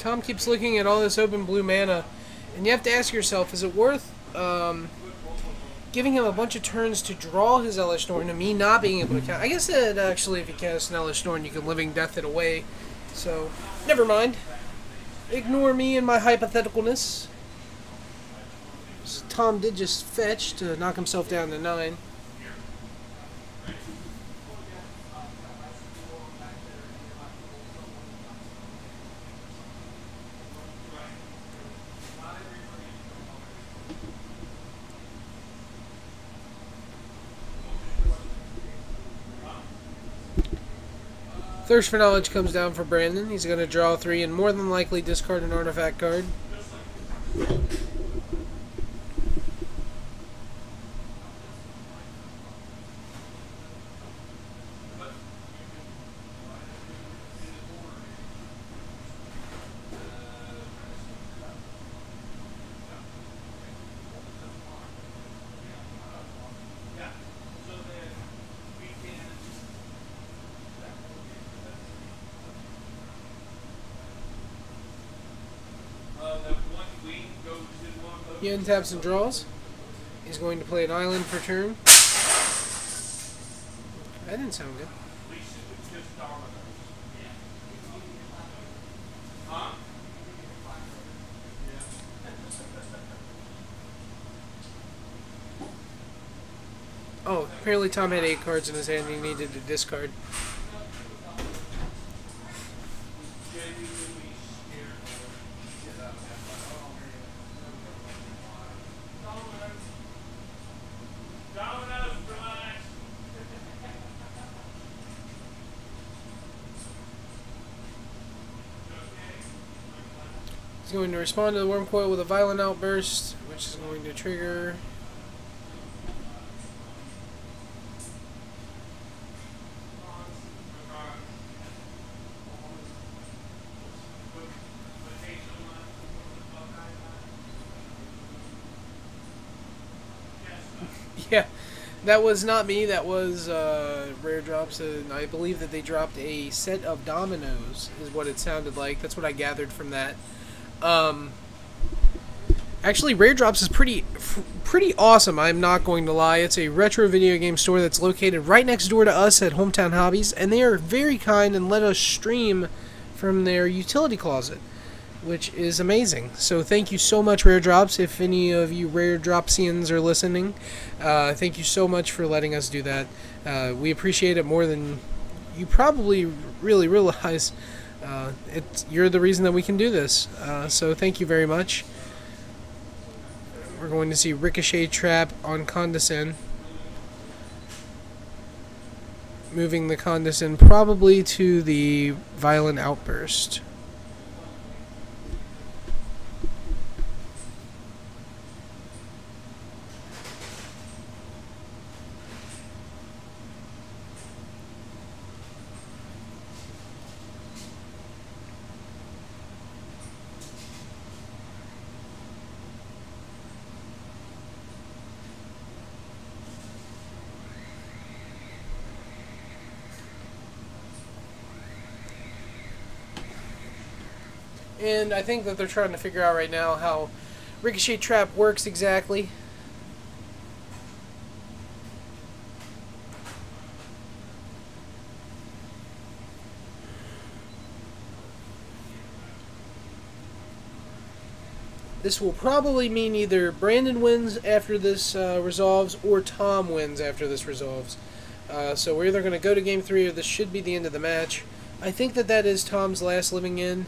Tom keeps looking at all this open blue mana, and you have to ask yourself, is it worth giving him a bunch of turns to draw his Hellish Norn and me not being able to count? I guess that actually, if you cast an Hellish Norn, you can Living Death it away. So, never mind. Ignore me and my hypotheticalness. Tom did just fetch to knock himself down to 9. Thirst for Knowledge comes down for Brandon. He's going to draw 3 and more than likely discard an artifact card. He untaps and draws. He's going to play an island for turn. That didn't sound good. Oh, apparently Tom had 8 cards in his hand and he needed to discard. He's going to respond to the Worm Coil with a Violent Outburst, which is going to trigger... Yeah, that was not me. That was Rare Drops, and I believe that they dropped a set of dominoes, is what it sounded like. That's what I gathered from that. Actually, Rare Drops is pretty awesome, I'm not going to lie. It's a retro video game store that's located right next door to us at Hometown Hobbies, and they are very kind and let us stream from their utility closet, which is amazing. So thank you so much, Rare Drops. If any of you Rare Dropsians are listening, thank you so much for letting us do that. We appreciate it more than you probably really realize. You're the reason that we can do this. So thank you very much. We're going to see Ricochet Trap on Condescend. Moving the Condescend probably to the Violent Outburst. And I think that they're trying to figure out right now how Ricochet Trap works exactly. This will probably mean either Brandon wins after this resolves, or Tom wins after this resolves. So we're either going to go to Game 3, or this should be the end of the match. I think that that is Tom's last living in.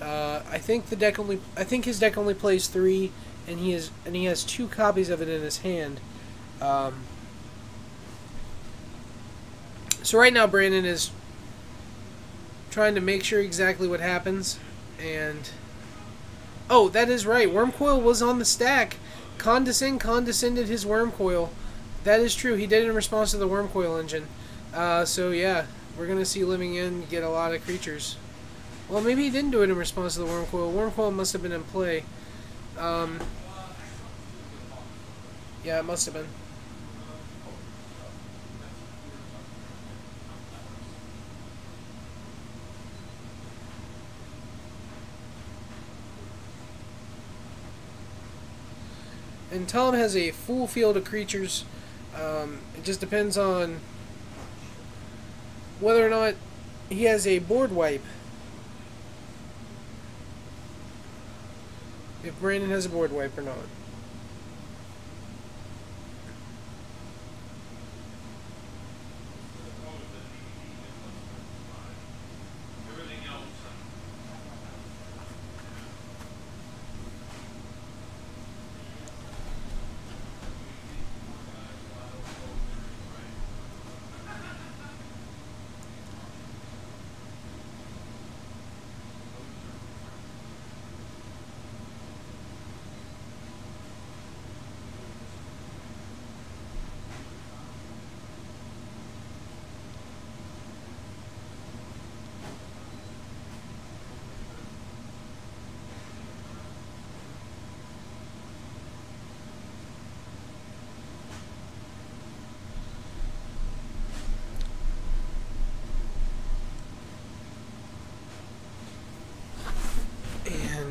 I think his deck only plays 3, and he has 2 copies of it in his hand. So right now Brandon is trying to make sure exactly what happens, and oh, that is right. Worm Coil was on the stack. Condescended his Worm Coil. That is true. He did it in response to the Worm Coil engine. So yeah, we're gonna see Living In get a lot of creatures. Well, maybe he didn't do it in response to the Worm Coil. Worm Coil must have been in play. Yeah, it must have been. and Tom has a full field of creatures. It just depends on whether or not he has a board wipe. If Brandon has a board wipe or not.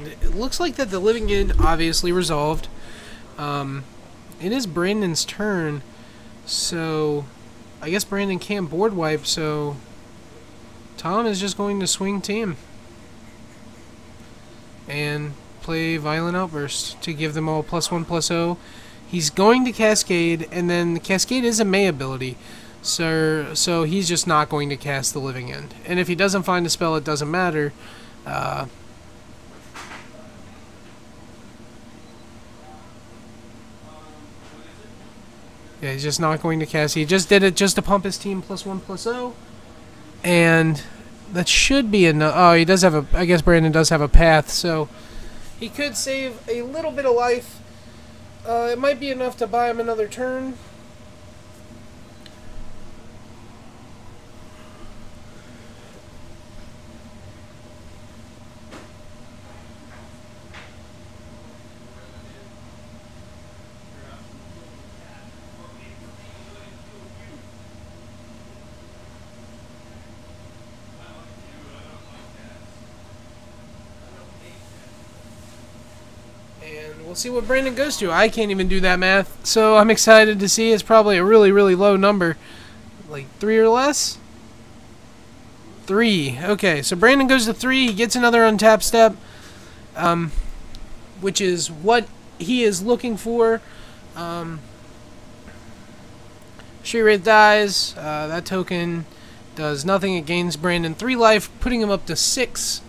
It looks like that the living end obviously resolved. It is Brandon's turn, so I guess Brandon can't board wipe, so Tom is just going to swing team and play Violent Outburst to give them all +1/+0. He's going to Cascade, and then the Cascade is a May ability, so he's just not going to cast the living end. And if he doesn't find a spell, it doesn't matter. Yeah, he's just not going to cast. He just did it just to pump his team +1/+0. And that should be enough. Oh, he does have a... I guess Brandon does have a path, so he could save a little bit of life. It might be enough to buy him another turn. And we'll see what Brandon goes to. I can't even do that math, so I'm excited to see. It's probably a really, really low number. Like 3 or less? 3. Okay, so Brandon goes to 3. He gets another untap step, which is what he is looking for. Street Wraith dies. That token does nothing. It gains Brandon 3 life, putting him up to 6.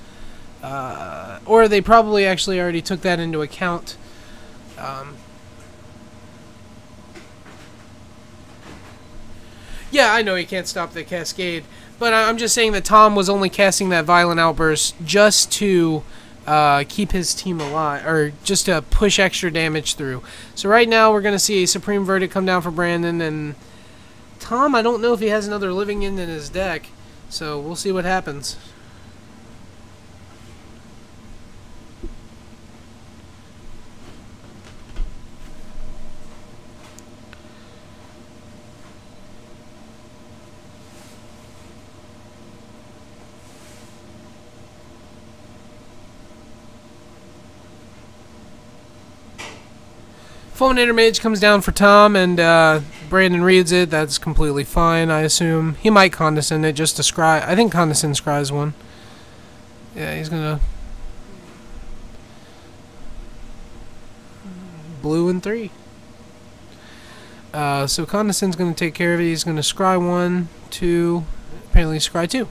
Or they probably actually already took that into account. Yeah, I know he can't stop the Cascade, but I'm just saying that Tom was only casting that Violent Outburst just to keep his team alive, or just to push extra damage through. So right now we're going to see a Supreme Verdict come down for Brandon, and Tom, I don't know if he has another living end in his deck, so we'll see what happens. Fulminator Mage comes down for Tom, and Brandon reads it. That's completely fine, I assume. He might Condescend it just to scry. I think Condescend scries one. Yeah, he's gonna... Blue and 3. So Condescend's gonna take care of it. He's gonna scry 1, 2, apparently scry 2.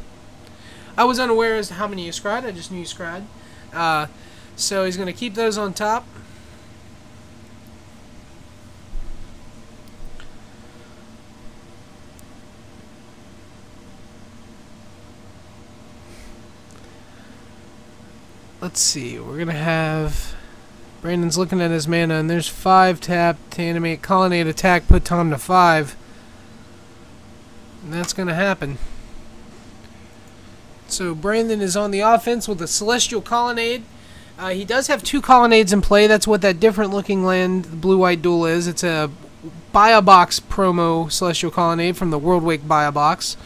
I was unaware as to how many you scried. I just knew you scried. So he's gonna keep those on top. Let's see, we're going to have... Brandon's looking at his mana, and there's 5 tap to animate Colonnade attack, put Tom to 5. And that's going to happen. So Brandon is on the offense with a Celestial Colonnade. He does have 2 Colonnades in play. That's what that different looking land, the Blue-White Duel, is. It's a Buy a Box promo Celestial Colonnade from the World Wake Buy a Box.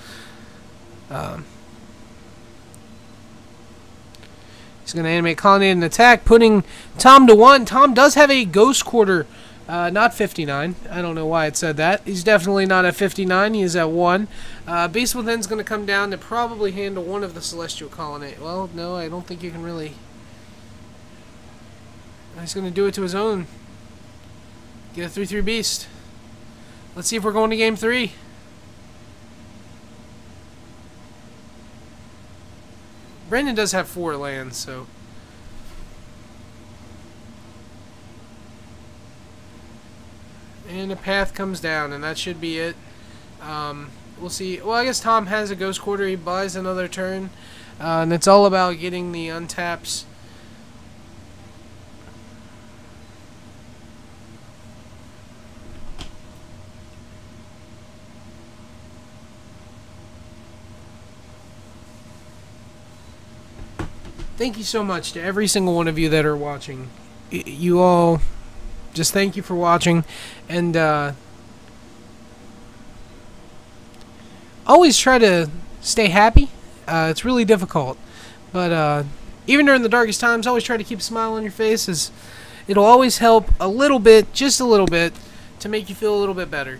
He's going to animate Colonnade and attack, putting Tom to 1. Tom does have a Ghost Quarter Not 59. I don't know why it said that. He's definitely not at 59. He is at 1. Beast Within's going to come down to probably handle one of the Celestial Colony. Well, no, I don't think you can really... He's going to do it to his own. Get a 3-3 Beast. Let's see if we're going to game 3. Brandon does have 4 lands, so... And a path comes down, and that should be it. We'll see. Well, I guess Tom has a Ghost Quarter. He buys another turn. And it's all about getting the untaps. Thank you so much to every single one of you that are watching. You all, just thank you for watching. And always try to stay happy. It's really difficult. But even during the darkest times, always try to keep a smile on your face. As it'll always help a little bit, just a little bit, to make you feel a little bit better.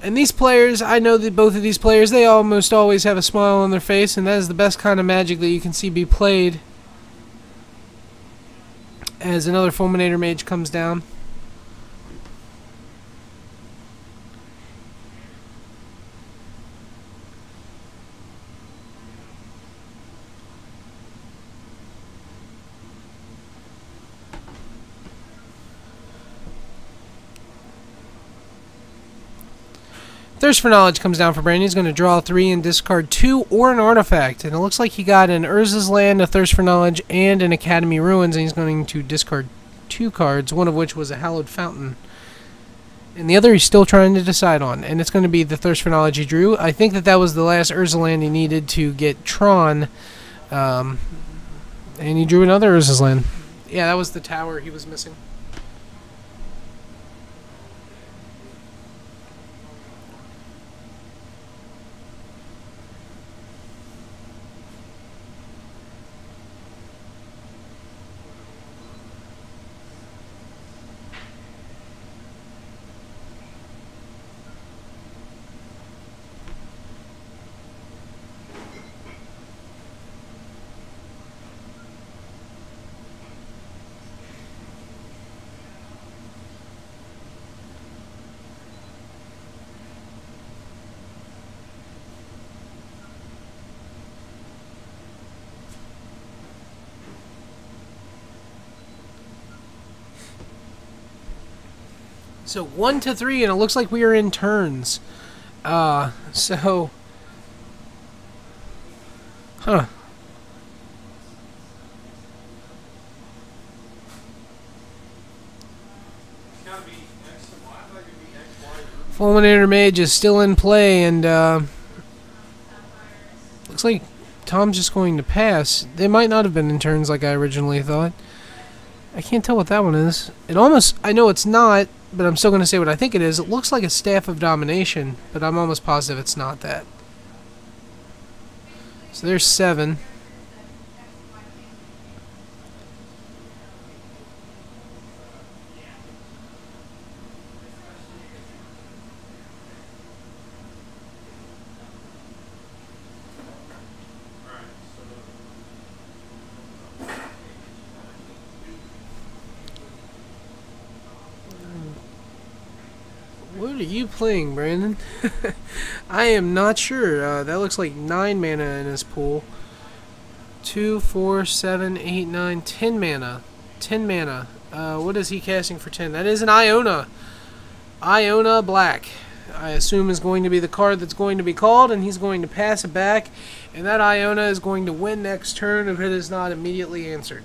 And these players, I know that both of these players, they almost always have a smile on their face, and that is the best kind of Magic that you can see be played. As another Fulminator Mage comes down. Thirst for Knowledge comes down for Brandon. He's going to draw 3 and discard 2 or an artifact. And it looks like he got an Urza's Land, a Thirst for Knowledge, and an Academy Ruins. And he's going to discard 2 cards, one of which was a Hallowed Fountain. And the other he's still trying to decide on. And it's going to be the Thirst for Knowledge he drew. I think that was the last Urza's Land he needed to get Tron. And he drew another Urza's Land. Yeah, that was the tower he was missing. So 1 to 3, and it looks like we are in turns. Huh. Fulminator Mage is still in play, and looks like Tom's just going to pass. They might not have been in turns like I originally thought. I can't tell what that one is. It almost, I know it's not, but I'm still going to say what I think it is. It looks like a Staff of Domination, but I'm almost positive it's not that. So there's 7. What are you playing, Brandon? I am not sure. That looks like 9 mana in his pool. 2, 4, 7, 8, 9, 10 mana. 10 mana. What is he casting for 10? That is an Iona. Iona Black. I assume is going to be the card that's going to be called, and he's going to pass it back. And that Iona is going to win next turn if it is not immediately answered.